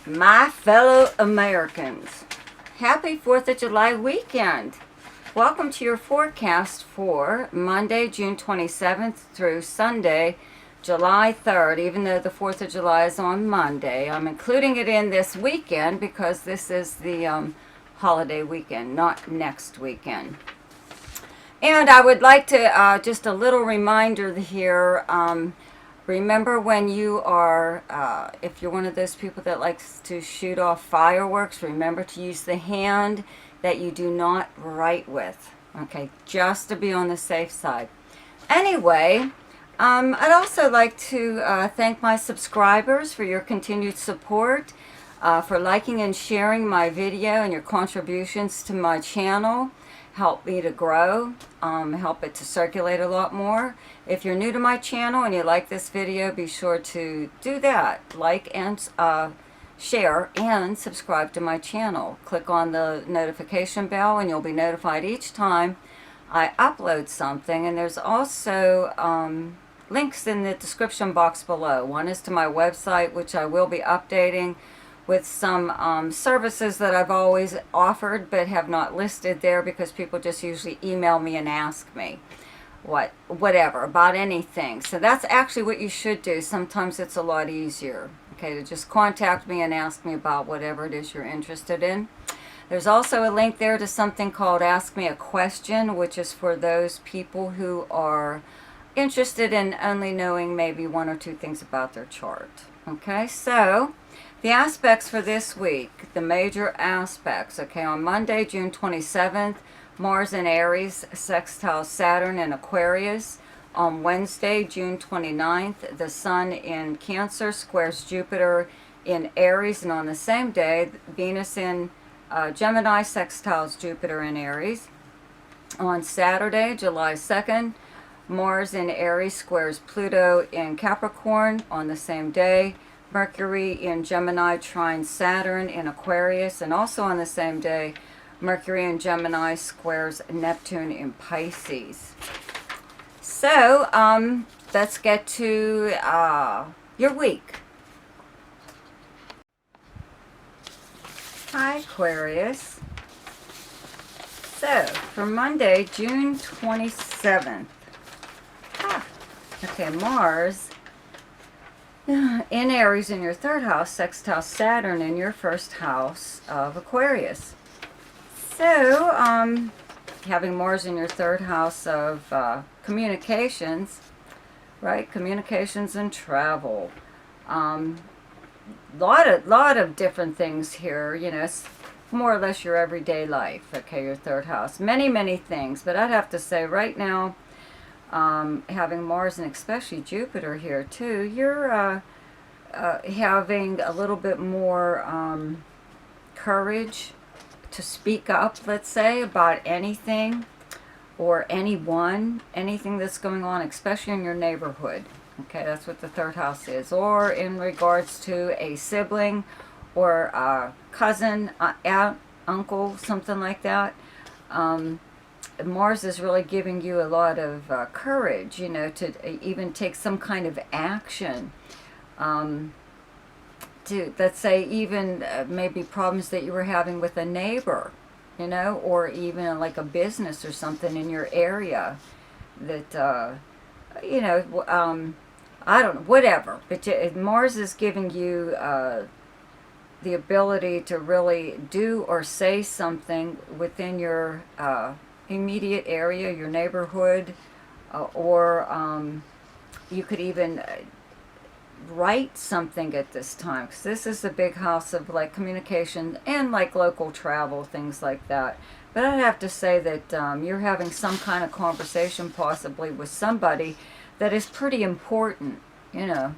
My fellow Americans, happy 4th of July weekend. Welcome to your forecast for Monday, June 27th through Sunday, July 3rd. Even though the 4th of July is on Monday, I'm including it in this weekend because this is the holiday weekend, not next weekend. And I would like to, just a little reminder here, remember when you are, if you're one of those people that likes to shoot off fireworks, remember to use the hand that you do not write with, okay, just to be on the safe side. Anyway, I'd also like to thank my subscribers for your continued support, for liking and sharing my video, and your contributions to my channel help me to grow, help it to circulate a lot more. If you're new to my channel and you like this video, be sure to do that. Like and share and subscribe to my channel. Click on the notification bell and you'll be notified each time I upload something. And there's also links in the description box below. One is to my website, which I will be updating with some services that I've always offered but have not listed there because people just usually email me and ask me whatever about anything. So that's actually what you should do. Sometimes it's a lot easier, okay, to just contact me and ask me about whatever it is you're interested in. There's also a link there to something called Ask Me a Question, which is for those people who are interested in only knowing maybe one or two things about their chart. Okay, so the aspects for this week, the major aspects, okay, on Monday, June 27th, Mars in Aries, sextile Saturn in Aquarius. On Wednesday, June 29th, the Sun in Cancer squares Jupiter in Aries. And on the same day, Venus in Gemini sextiles Jupiter in Aries. On Saturday, July 2nd, Mars in Aries squares Pluto in Capricorn. On the same day, Mercury in Gemini trines Saturn in Aquarius. And also on the same day, Mercury in Gemini squares Neptune in Pisces. So, let's get to your week. Hi, Aquarius. So, for Monday, June 27th. Okay, Mars in Aries in your third house, sextile Saturn in your first house of Aquarius. So, having Mars in your third house of communications, right? Communications and travel. Lot of different things here. You know, it's more or less your everyday life. Okay, your third house. Many things. But I'd have to say right now, having Mars and especially Jupiter here too, you're having a little bit more courage to speak up, let's say, about anything or anything that's going on, especially in your neighborhood. Okay, that's what the third house is. Or in regards to a sibling or a cousin, aunt, uncle, something like that. Mars is really giving you a lot of courage, you know, to even take some kind of action. To, let's say, even maybe problems that you were having with a neighbor, you know, or even like a business or something in your area that, you know, I don't know, whatever. But Mars is giving you the ability to really do or say something within your immediate area, your neighborhood, or you could even write something at this time, because this is the big house of like communication and like local travel, things like that. But I'd have to say that you're having some kind of conversation possibly with somebody that is pretty important, you know.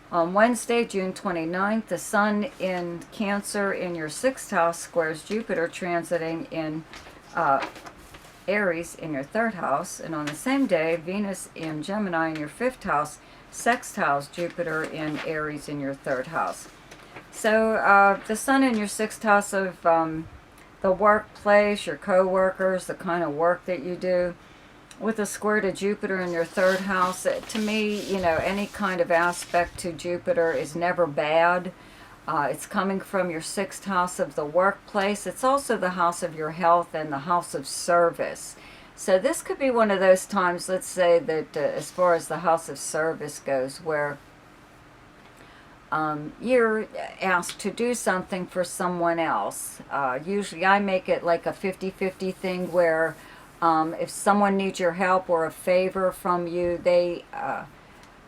On Wednesday, June 29th, the Sun in Cancer in your sixth house squares Jupiter transiting in Aries in your third house. And on the same day, Venus in Gemini in your fifth house sextiles Jupiter in Aries in your third house. So the Sun in your sixth house of the workplace, your co-workers, the kind of work that you do, with a square to Jupiter in your third house, to me, you know, any kind of aspect to Jupiter is never bad. It's coming from your 6th house of the workplace. It's also the house of your health and the house of service. So this could be one of those times, let's say that as far as the house of service goes, where you're asked to do something for someone else. Usually I make it like a 50-50 thing where if someone needs your help or a favor from you, they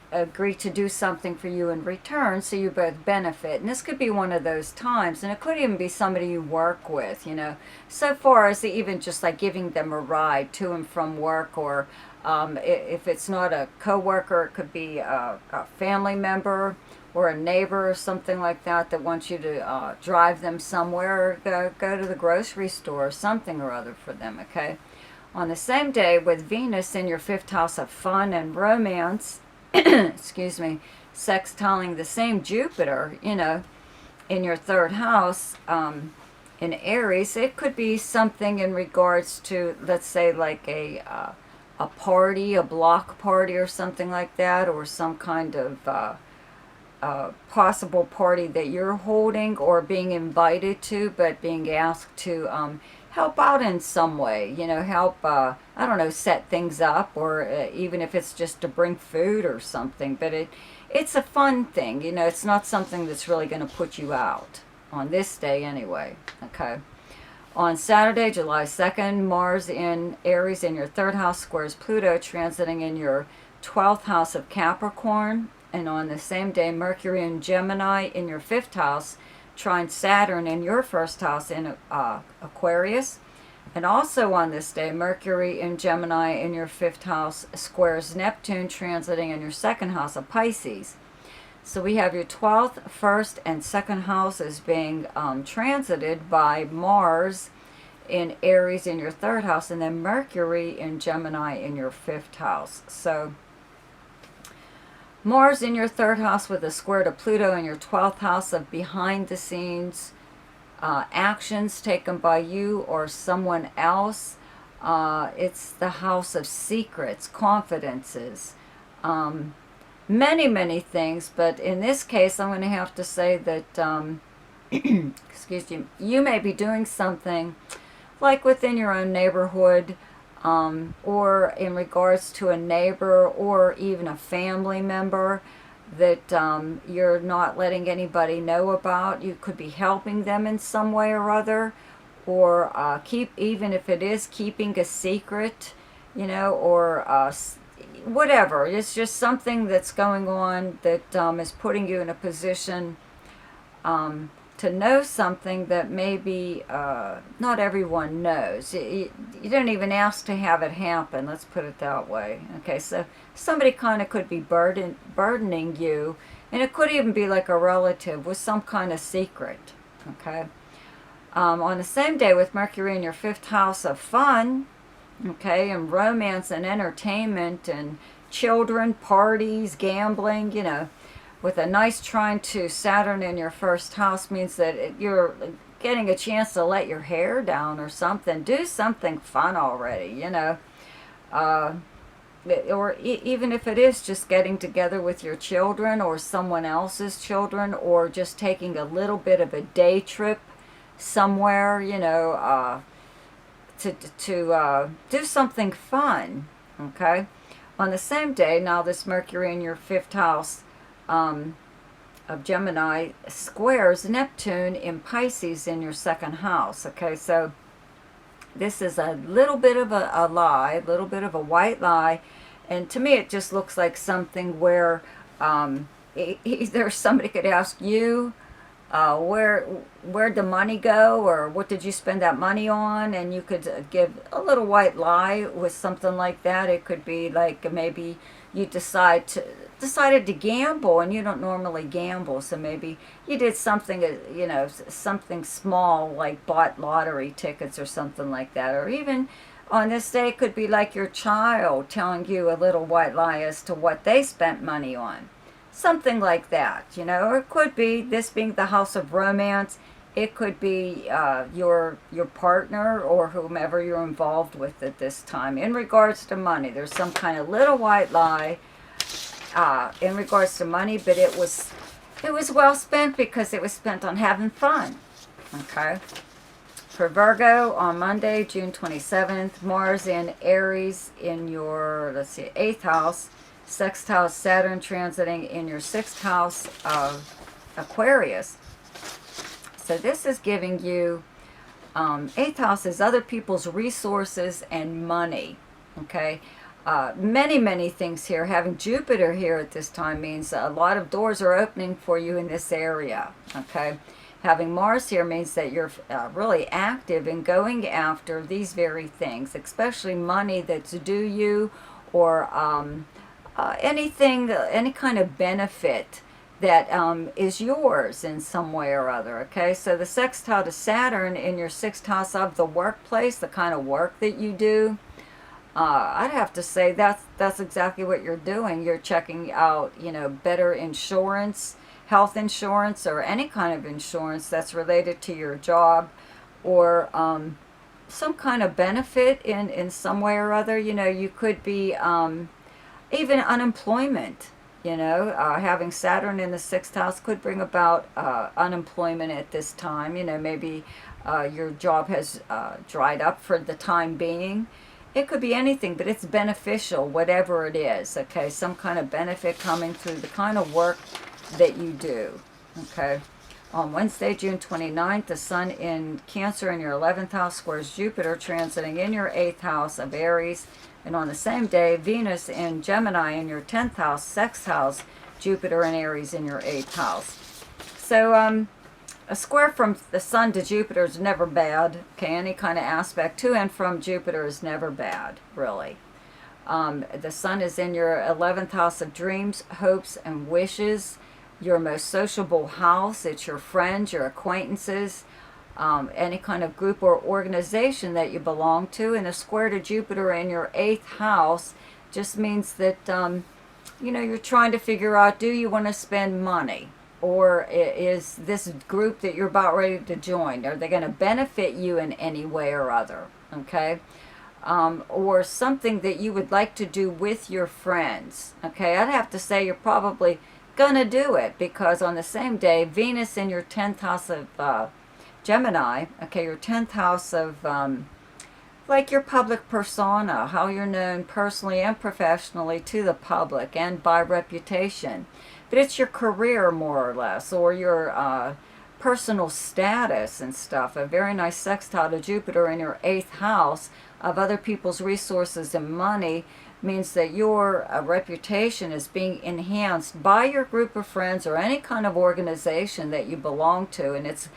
agree to do something for you in return, so you both benefit. And this could be one of those times, and it could even be somebody you work with, you know, so far as even just like giving them a ride to and from work, or if it's not a co-worker, it could be a family member or a neighbor or something like that that wants you to drive them somewhere, or go to the grocery store or something or other for them, okay? On the same day, with Venus in your 5th house of fun and romance, excuse me, sextiling the same Jupiter, you know, in your 3rd house, in Aries, it could be something in regards to, let's say, like a party, a block party or something like that, or some kind of possible party that you're holding or being invited to, but being asked to help out in some way, you know, help, I don't know, set things up, or even if it's just to bring food or something. But it's a fun thing, you know, it's not something that's really going to put you out on this day anyway, okay? On Saturday, July 2nd, Mars in Aries in your 3rd house squares Pluto, transiting in your 12th house of Capricorn. And on the same day, Mercury in Gemini in your 5th house, trine Saturn in your 1st house in Aquarius. And also on this day, Mercury in Gemini in your 5th house squares Neptune, transiting in your 2nd house of Pisces. So we have your 12th, 1st, and 2nd houses being transited by Mars in Aries in your 3rd house, and then Mercury in Gemini in your 5th house. So Mars in your 3rd house with a square to Pluto in your 12th house of behind the scenes actions taken by you or someone else. It's the house of secrets, confidences, many things. But in this case, I'm going to have to say that, excuse me, you may be doing something like within your own neighborhood, or in regards to a neighbor or even a family member that you're not letting anybody know about. You could be helping them in some way or other, or even if it is keeping a secret, you know, or whatever. It's just something that's going on that is putting you in a position to know something that maybe not everyone knows. You don't even ask to have it happen, let's put it that way. Okay, so somebody kind of could be burdening you, and it could even be like a relative with some kind of secret, okay? On the same day, with Mercury in your 5th house of fun, okay, and romance and entertainment and children, parties, gambling, you know, with a nice trine to Saturn in your 1st house, means that you're getting a chance to let your hair down or something. Do something fun already, you know. Or even if it is just getting together with your children or someone else's children, or just taking a little bit of a day trip somewhere, you know, to do something fun, okay? On the same day, now this Mercury in your 5th house of Gemini squares Neptune in Pisces in your 2nd house. Okay, so this is a little bit of a lie, a little bit of a white lie, and to me it just looks like something where either somebody could ask you where'd the money go, or what did you spend that money on, and you could give a little white lie with something like that. It could be like maybe you decided to gamble, and you don't normally gamble, so maybe you did something, you know, something small, like bought lottery tickets or something like that. Or even on this day, it could be like your child telling you a little white lie as to what they spent money on, something like that, you know. Or it could be, this being the house of romance, it could be your partner or whomever you're involved with at this time. In regards to money, there's some kind of little white lie in regards to money, but it was it was well spent because it was spent on having fun. Okay. For Virgo, on Monday, June 27th, Mars in Aries in your, let's see, 8th house, sextile Saturn transiting in your 6th house of Aquarius. So this is giving you, 8th house is other people's resources and money, okay? Many things here. Having Jupiter here at this time means a lot of doors are opening for you in this area, okay? Having Mars here means that you're really active in going after these very things, especially money that's due you, or anything, any kind of benefit that is yours in some way or other, okay? So the sextile to Saturn in your 6th house of the workplace, the kind of work that you do, I'd have to say that's exactly what you're doing. You're checking out, you know, better insurance, health insurance, or any kind of insurance that's related to your job, or some kind of benefit in some way or other. You know, you could be even unemployment. You know, having Saturn in the 6th house could bring about unemployment at this time. You know, maybe your job has dried up for the time being. It could be anything, but it's beneficial, whatever it is, okay? Some kind of benefit coming through the kind of work that you do, okay? On Wednesday, June 29th, the Sun in Cancer in your 11th house squares Jupiter, transiting in your 8th house of Aries. And on the same day, Venus in Gemini in your 10th house, sexth house, Jupiter and Aries in your 8th house. So, a square from the Sun to Jupiter is never bad. Okay, any kind of aspect to and from Jupiter is never bad, really. The Sun is in your 11th house of dreams, hopes, and wishes. Your most sociable house. It's your friends, your acquaintances, any kind of group or organization that you belong to. And a square to Jupiter in your 8th house just means that, you know, you're trying to figure out, do you want to spend money? Or is this group that you're about ready to join, are they going to benefit you in any way or other? Okay. Or something that you would like to do with your friends. Okay. I'd have to say you're probably going to do it, because on the same day, Venus in your 10th house of Gemini, okay, your 10th house of like your public persona, how you're known personally and professionally to the public and by reputation. But it's your career, more or less, or your personal status and stuff. A very nice sextile to Jupiter in your 8th house of other people's resources and money means that your reputation is being enhanced by your group of friends or any kind of organization that you belong to. And it's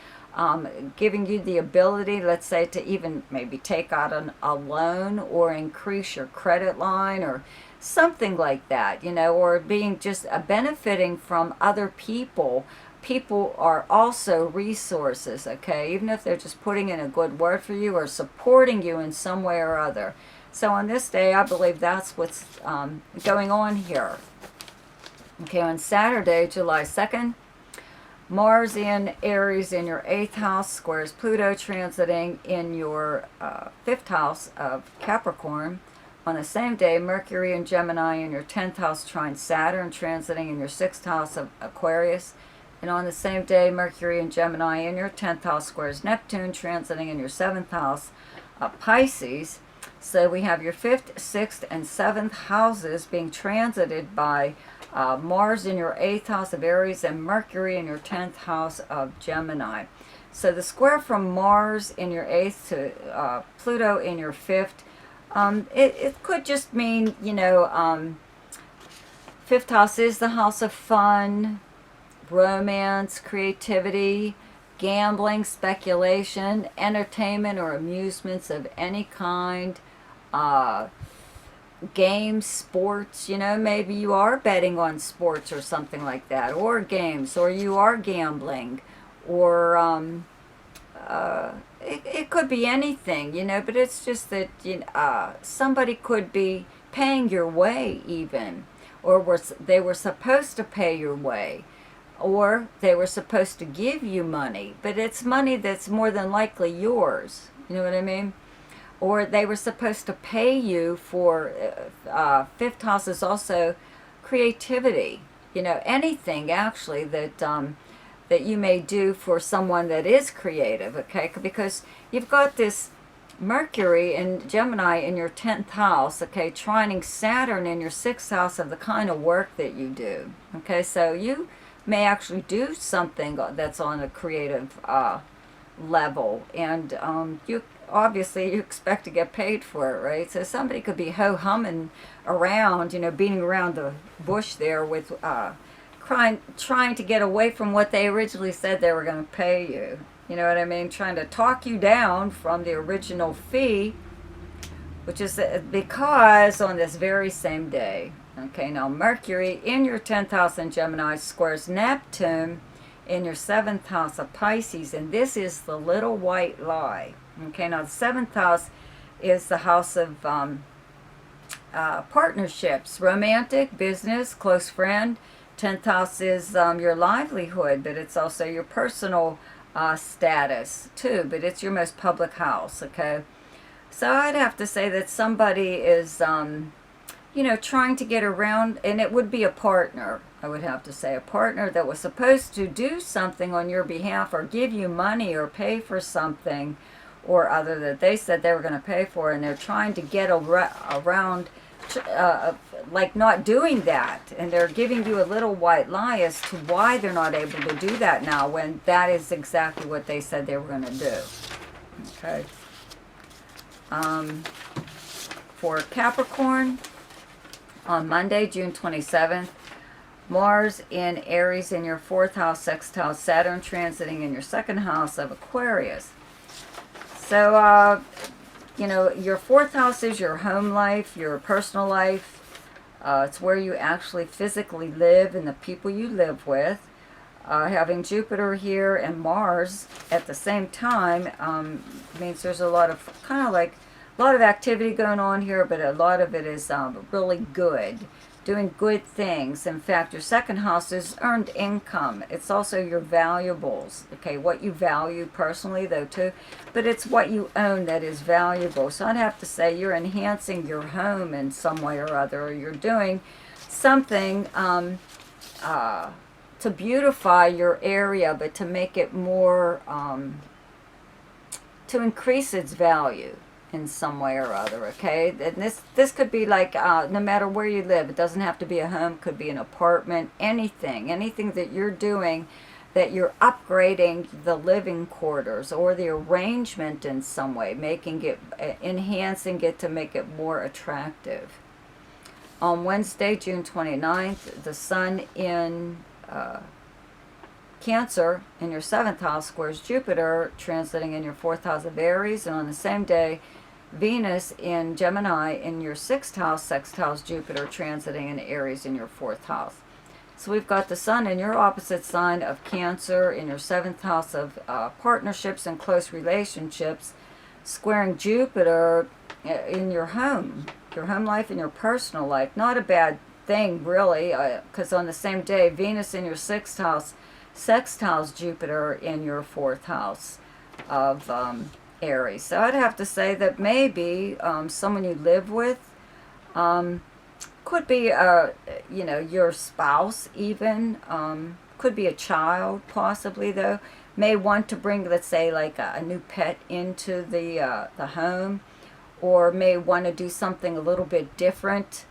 giving you the ability, let's say, to even maybe take out a loan or increase your credit line or something like that, you know, or being just benefiting from other people. People are also resources, okay, even if they're just putting in a good word for you or supporting you in some way or other. So on this day, I believe that's what's going on here. Okay, on Saturday, July 2nd, Mars in Aries in your 8th house squares Pluto, transiting in your 5th house of Capricorn. On the same day, Mercury in Gemini in your 10th house trines Saturn, transiting in your 6th house of Aquarius. And on the same day, Mercury in Gemini in your 10th house squares Neptune, transiting in your 7th house of Pisces. So we have your 5th, 6th, and 7th houses being transited by Mars in your 8th house of Aries and Mercury in your 10th house of Gemini. So the square from Mars in your 8th to Pluto in your 5th, it could just mean, you know, 5th house is the house of fun, romance, creativity, gambling, speculation, entertainment or amusements of any kind, games, sports, you know, maybe you are betting on sports or something like that, or games, or you are gambling, or it could be anything, you know, but it's just that, you know, somebody could be paying your way even, or they were supposed to pay your way, or they were supposed to give you money, but it's money that's more than likely yours, you know what I mean? Or they were supposed to pay you for, 5th house is also creativity, you know, anything actually that that you may do for someone that is creative, okay? Because you've got this Mercury and Gemini in your 10th house, okay, trining Saturn in your 6th house of the kind of work that you do, okay? So you may actually do something that's on a creative level, and you obviously you expect to get paid for it, right? So somebody could be ho-humming around, you know, beating around the bush there with trying to get away from what they originally said they were going to pay you. You know what I mean? Trying to talk you down from the original fee, which is because on this very same day, okay, now Mercury in your 10th house in Gemini squares Neptune in your 7th house of Pisces, and this is the little white lie. Okay, now the 7th house is the house of partnerships, romantic, business, close friend. 10th house is your livelihood, but it's also your personal status too, but it's your most public house, okay? So I'd have to say that somebody is, you know, trying to get around, and it would be a partner, I would have to say, a partner that was supposed to do something on your behalf or give you money or pay for something or other that they said they were going to pay for, and they're trying to get around like not doing that, and they're giving you a little white lie as to why they're not able to do that now when that is exactly what they said they were going to do. Okay. For Capricorn, on Monday, June 27th, Mars in Aries in your 4th house, sextile Saturn transiting in your 2nd house of Aquarius. So, you know, your 4th house is your home life, your personal life. It's where you actually physically live and the people you live with. Having Jupiter here and Mars at the same time means there's a lot of kind of like a lot of activity going on here, but a lot of it is really good, doing good things. In fact, your 2nd house is earned income. It's also your valuables, okay, what you value personally though too, but it's what you own that is valuable. So I'd have to say you're enhancing your home in some way or other, or you're doing something to beautify your area, but to make it more, to increase its value in some way or other, okay? And this could be like, no matter where you live, it doesn't have to be a home, could be an apartment, anything that you're doing, that you're upgrading the living quarters or the arrangement in some way, making it, enhancing it to make it more attractive. On Wednesday, June 29th, the Sun in Cancer in your 7th house squares Jupiter transiting in your 4th house of Aries, and on the same day Venus in Gemini in your 6th house sextiles Jupiter transiting in Aries in your 4th house. So we've got the Sun in your opposite sign of Cancer in your 7th house of partnerships and close relationships, squaring Jupiter in your home life and your personal life. Not a bad thing really, because on the same day Venus in your 6th house sextiles Jupiter in your 4th house of Aries. So I'd have to say that maybe someone you live with could be, you know, your spouse even, could be a child possibly though, may want to bring, let's say, like a new pet into the home, or may want to do something a little bit different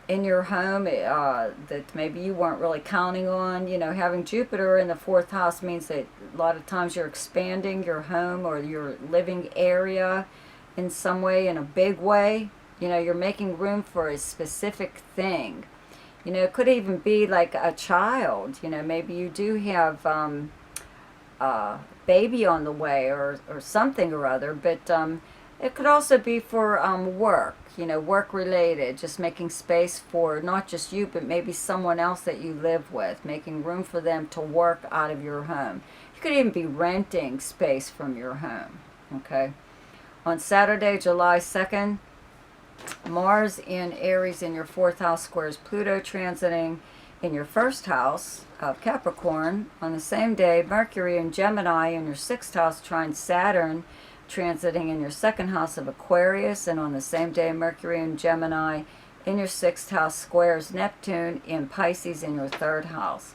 in your home that maybe you weren't really counting on. You know, having Jupiter in the 4th house means that a lot of times you're expanding your home or your living area in some way, in a big way. You know, you're making room for a specific thing. You know, it could even be like a child. You know, maybe you do have a baby on the way or something or other, but it could also be for work, you know, work related, just making space for not just you, but maybe someone else that you live with, making room for them to work out of your home. You could even be renting space from your home, okay? On Saturday, July 2nd, Mars in Aries in your 4th house squares Pluto transiting in your 1st house of Capricorn. On the same day, Mercury in Gemini in your 6th house trines Saturn transiting in your 2nd house of Aquarius, and on the same day Mercury in Gemini in your 6th house squares Neptune in Pisces in your 3rd house.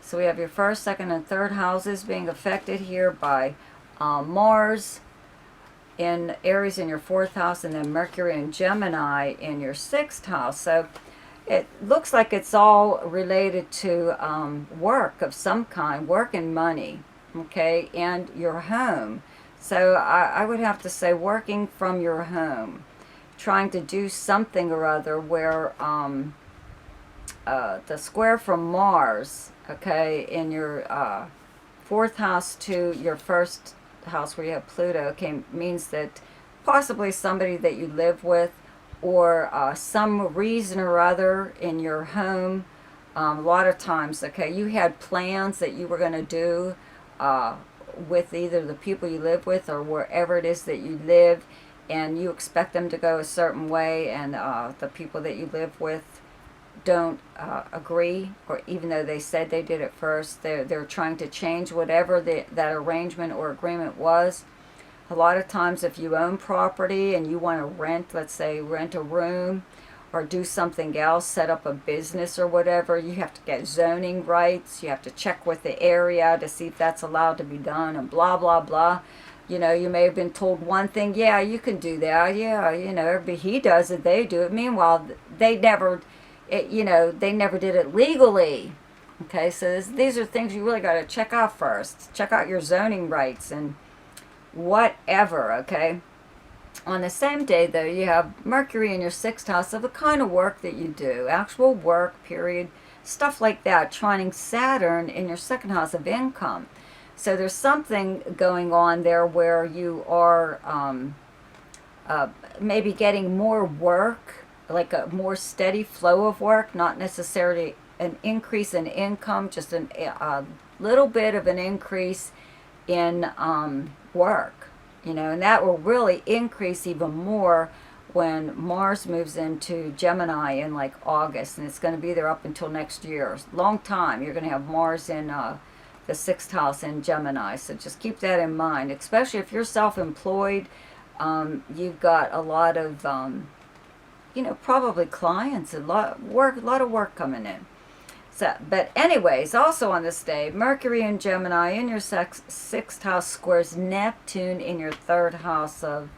So we have your 1st, 2nd, and 3rd houses being affected here by Mars in Aries in your 4th house, and then Mercury and Gemini in your 6th house. So it looks like it's all related to work of some kind, work and money, okay, and your home. So I would have to say working from your home, trying to do something or other where the square from Mars, okay, in your 4th house to your 1st house where you have Pluto, okay, means that possibly somebody that you live with or some reason or other in your home. A lot of times, okay, you had plans that you were going to do with either the people you live with or wherever it is that you live, and you expect them to go a certain way, and the people that you live with don't agree, or even though they said they did at first, they're trying to change whatever that arrangement or agreement was. A lot of times if you own property and you want to rent, let's say rent a room or do something else, set up a business or whatever, you have to get zoning rights, you have to check with the area to see if that's allowed to be done, and blah blah blah. You know, you may have been told one thing, yeah, you can do that, yeah, you know, but he does it, they do it. Meanwhile, they never, they never did it legally. Okay, so these are things you really got to check out first. Check out your zoning rights and whatever, okay? On the same day, though, you have Mercury in your 6th house of the kind of work that you do, actual work, period, stuff like that, trining Saturn in your 2nd house of income. So there's something going on there where you are maybe getting more work, like a more steady flow of work, not necessarily an increase in income, just a little bit of an increase in work, and that will really increase even more when Mars moves into Gemini in like August, and it's going to be there up until next year. Long time. You're going to have Mars in the 6th house in Gemini, so just keep that in mind, especially if you're self-employed. You've got a lot of probably clients, a lot of work coming in. So, but anyways, also on this day, Mercury in Gemini in your 6th house squares Neptune in your 3rd house of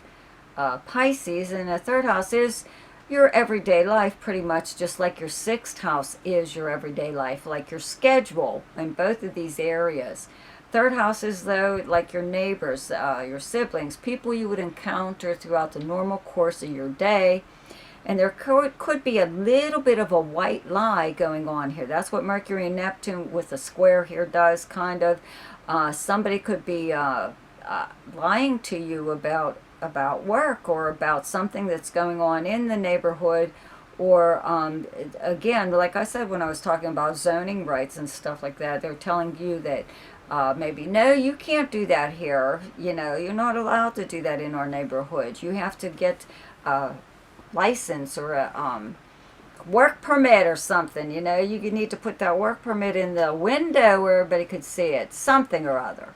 Pisces, and the 3rd house is your everyday life, pretty much just like your 6th house is your everyday life, like your schedule in both of these areas. 3rd house is, though, like your neighbors, your siblings, people you would encounter throughout the normal course of your day. And there could be a little bit of a white lie going on here. That's what Mercury and Neptune with the square here does, kind of. Somebody could be lying to you about work or about something that's going on in the neighborhood. Or, again, like I said when I was talking about zoning rights and stuff like that, they're telling you that maybe, no, you can't do that here. You're not allowed to do that in our neighborhood. You have to get license or a work permit or something. You need to put that work permit in the window where everybody could see it, something or other.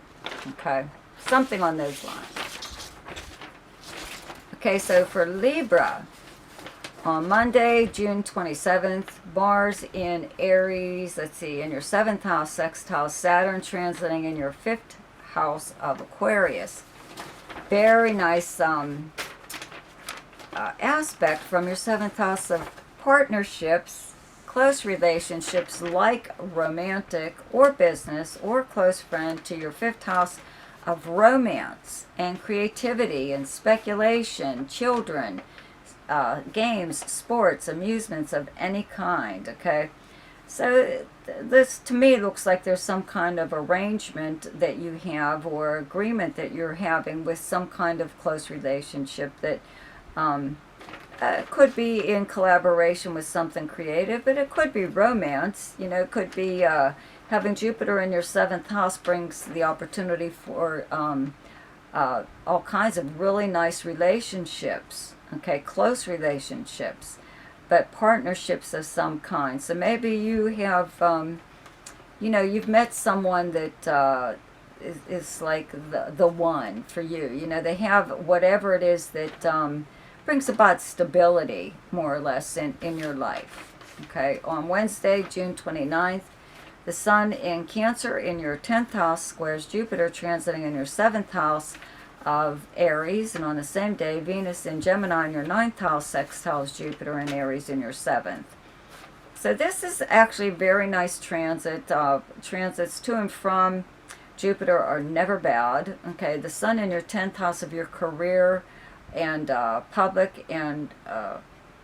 Okay, something on those lines. Okay, so for Libra, on Monday, June 27th, Mars in Aries, let's see, in your 7th house, sextile Saturn, transiting in your 5th house of Aquarius. Very nice aspect from your 7th house of partnerships, close relationships like romantic or business or close friend, to your 5th house of romance and creativity and speculation, children, games, sports, amusements of any kind. Okay, so this to me looks like there's some kind of arrangement that you have or agreement that you're having with some kind of close relationship that could be in collaboration with something creative, but it could be romance. It could be having Jupiter in your 7th house brings the opportunity for all kinds of really nice relationships, okay, close relationships, but partnerships of some kind. So maybe you have, you've met someone that is like the one for you. They have whatever it is that brings about stability, more or less, in your life. Okay, on Wednesday, June 29th, the Sun in Cancer in your 10th house squares Jupiter transiting in your 7th house of Aries, and on the same day, Venus in Gemini in your 9th house sextiles Jupiter in Aries in your 7th. So this is actually a very nice transit. Transits to and from Jupiter are never bad. Okay, the Sun in your 10th house of your career and public and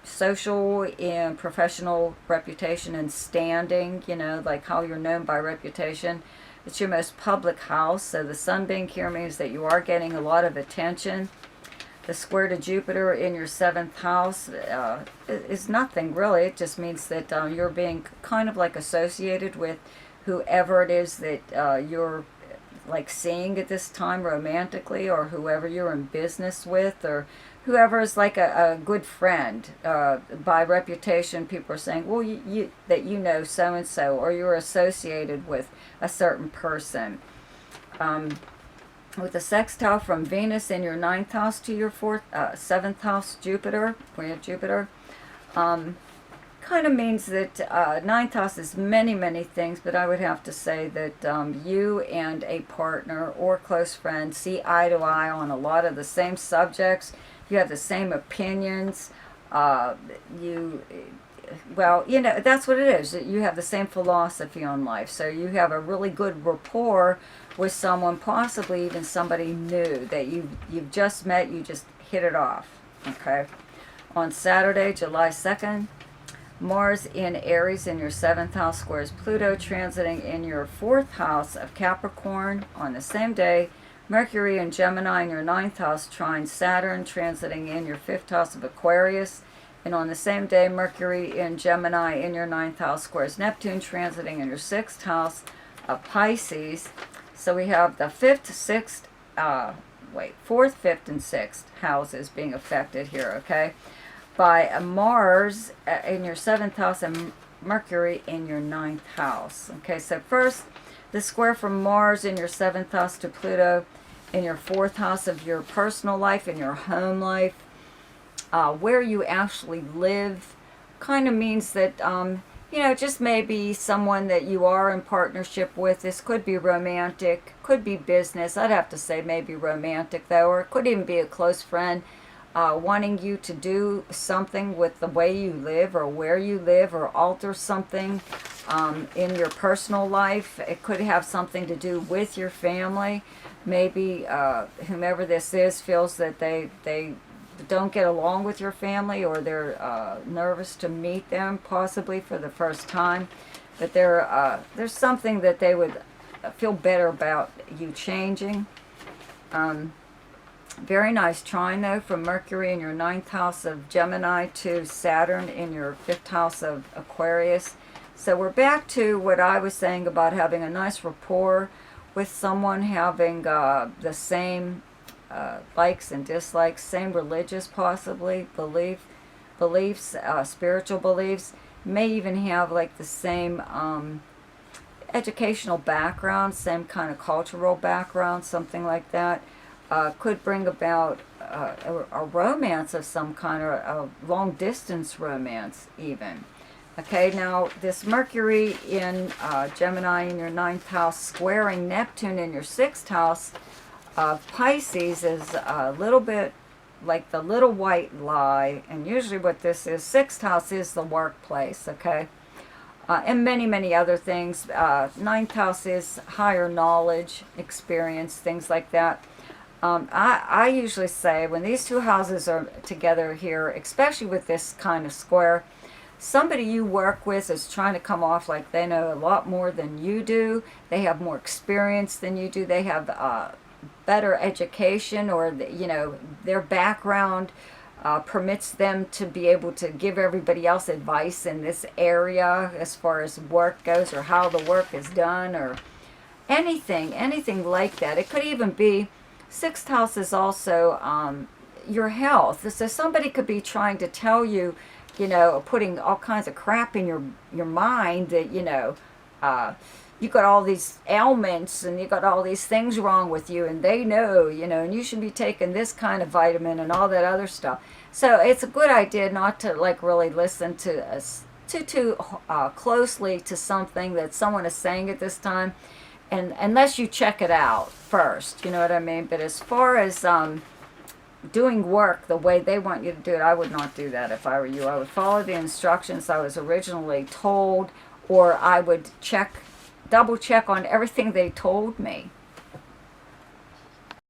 social and professional reputation and standing, you know, like how you're known by reputation. It's your most public house, so the Sun being here means that you are getting a lot of attention. The square to Jupiter in your 7th house is nothing really. It just means that you're being kind of like associated with whoever it is that you're like seeing at this time romantically, or whoever you're in business with, or whoever is like a good friend. By reputation, people are saying, well, that you know so-and-so, or you're associated with a certain person. With the sextile from Venus in your 9th house to your 7th house Jupiter, we have Jupiter, kind of means that 9th house is many, many things, but I would have to say that you and a partner or close friend see eye to eye on a lot of the same subjects. You have the same opinions. Well, you know, that's what it is. You have the same philosophy on life. So you have a really good rapport with someone, possibly even somebody new that you've just met, you just hit it off. Okay. On Saturday, July 2nd, Mars in Aries in your 7th house squares Pluto transiting in your 4th house of Capricorn. On the same day, Mercury in Gemini in your 9th house trines Saturn transiting in your 5th house of Aquarius. And on the same day, Mercury in Gemini in your 9th house squares Neptune transiting in your 6th house of Pisces. So we have the 4th, 5th, and 6th houses being affected here, okay? By Mars in your 7th house and Mercury in your 9th house. Okay, so first, the square from Mars in your 7th house to Pluto in your 4th house of your personal life, in your home life, where you actually live, kind of means that, you know, just maybe someone that you are in partnership with. This could be romantic, could be business. I'd have to say maybe romantic, though, or it could even be a close friend wanting you to do something with the way you live or where you live, or alter something in your personal life. It could have something to do with your family. Maybe whomever this is feels that they don't get along with your family, or they're nervous to meet them, possibly for the first time. But there's something that they would feel better about you changing. Very nice trine, though, from Mercury in your 9th house of Gemini to Saturn in your 5th house of Aquarius. So we're back to what I was saying about having a nice rapport with someone, having the same likes and dislikes, same religious, possibly, beliefs, spiritual beliefs. May even have like the same educational background, same kind of cultural background, something like that. Could bring about a romance of some kind, or a long-distance romance even. Okay, now this Mercury in Gemini in your 9th house squaring Neptune in your 6th house of Pisces is a little bit like the little white lie, and usually what this is, 6th house is the workplace, okay? And many, many other things. 9th house is higher knowledge, experience, things like that. I usually say when these two houses are together here, especially with this kind of square, somebody you work with is trying to come off like they know a lot more than you do. They have more experience than you do. They have better education, or you know, their background permits them to be able to give everybody else advice in this area as far as work goes, or how the work is done, or anything like that. It could even be 6th house is also your health. So somebody could be trying to tell you, you know, putting all kinds of crap in your mind that, you know, you got all these ailments and you got all these things wrong with you, and they know, you know, and you should be taking this kind of vitamin and all that other stuff. So it's a good idea not to like really listen to us too closely to something that someone is saying at this time, and unless you check it out first, you know what I mean. But as far as doing work the way they want you to do it, I would not do that if I were you. I would follow the instructions I was originally told, or I would double check on everything they told me.